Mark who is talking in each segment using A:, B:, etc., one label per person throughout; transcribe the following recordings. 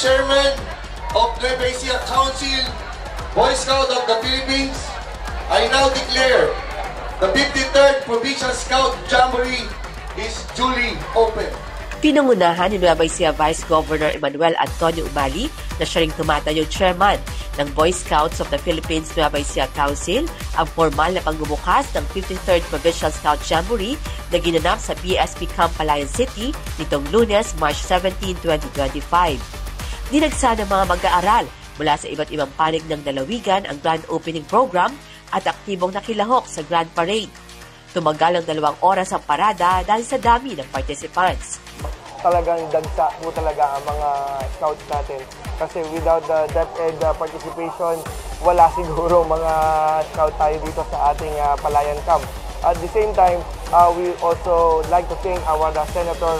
A: Chairman of Nueva Ecija Council, Boy Scout of the Philippines, I now declare the 53rd Provincial Scout Jamboree is duly open.
B: Pinangunahan ni Nueva Ecija Vice Governor Emmanuel Antonio Umali na siya ring tumatayong chairman ng Boy Scouts of the Philippines Nueva Ecija Council ang formal na pagbubukas ng 53rd Provincial Scout Jamboree na ginanap sa BSP Camp Palayan City nitong Lunes, March 17, 2025. Dinagsa ng mga mag-aaral mula sa iba't ibang panig ng lalawigan ang grand opening program at aktibong nakilahok sa Grand Parade. Tumagal ng 2 oras ang parada dahil sa dami ng participants.
C: Talagang dagsa po talaga ang mga scouts natin. Kasi without the DepEd participation, wala siguro mga scout tayo dito sa ating Palayan Camp. At the same time, we also like to thank our Senator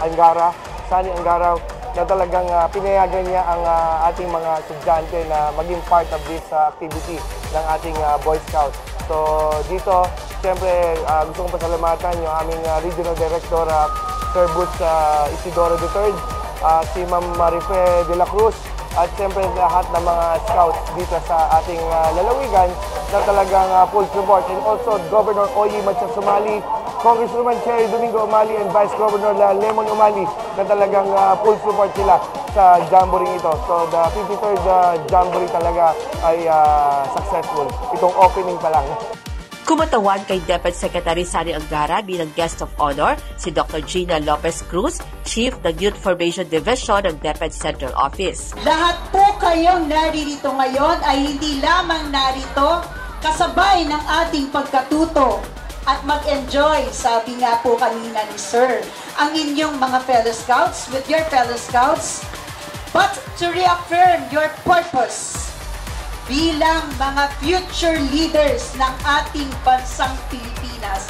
C: Angara, Sani Angara, na talagang pinayagan niya ang ating mga estudyante na maging part of this activity ng ating Boy Scouts. So dito, siyempre gusto kong pasalamatan yung aming Regional Director, Sir Butch Isidoro III, si Ma'am Marife de la Cruz, at siyempre lahat ng mga scouts dito sa ating lalawigan na talagang full support. And also Governor Oyi Machasumali, Congresswoman Cherry Domingo Umali, and Vice Governor Lemon Umali na talagang full support sila sa jamboree ito. So the 53rd jamboree talaga ay successful. Itong opening pa lang.
B: Kumatawan kay DepEd Secretary Sani Angara bilang guest of honor si Dr. Gina Lopez Cruz, Chief ng Youth Formation Division ng DepEd Central Office.
D: Lahat po kayong naririto ngayon ay hindi lamang narito kasabay ng ating pagkatuto at mag-enjoy, sabi nga po kanina ni Sir, ang inyong mga fellow scouts with your fellow scouts, but to reaffirm your purpose bilang mga future leaders ng ating bansang Pilipinas.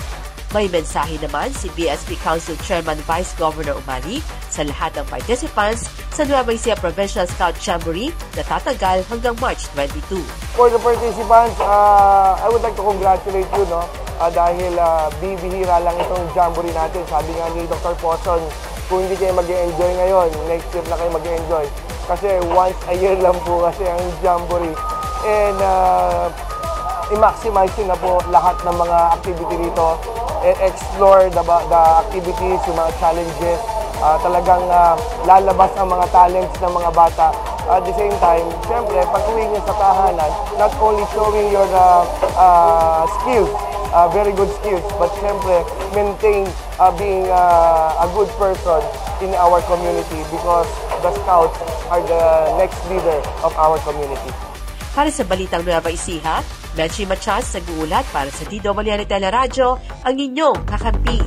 B: May mensahe naman si BSP Council Chairman Vice Governor Umali sa lahat ng participants sa Nueva Ecija Provincial Scout Jamboree na tatagal hanggang March 22.
C: For the participants, I would like to congratulate you, dahil bibihira lang itong jamboree natin. Sabi nga ni Dr. Poson, kung hindi kayo mag-enjoy ngayon, next year na kayo mag-enjoy. Kasi once a year lang po kasi ang jamboree. And i-maximize na po lahat ng mga activity dito, explore the activities, yung mga challenges, talagang lalabas ang mga talents ng mga bata. At the same time, siyempre, pag-uwi niyo sa tahanan, not only showing your skills, very good skills, but siyempre, maintain being a good person in our community because the scouts are the next leader of our community.
B: Para sa Balitang Nueva Ecija, Menchi Machas nag-uulat para sa DWR Teleradyo, ang inyong kakampi.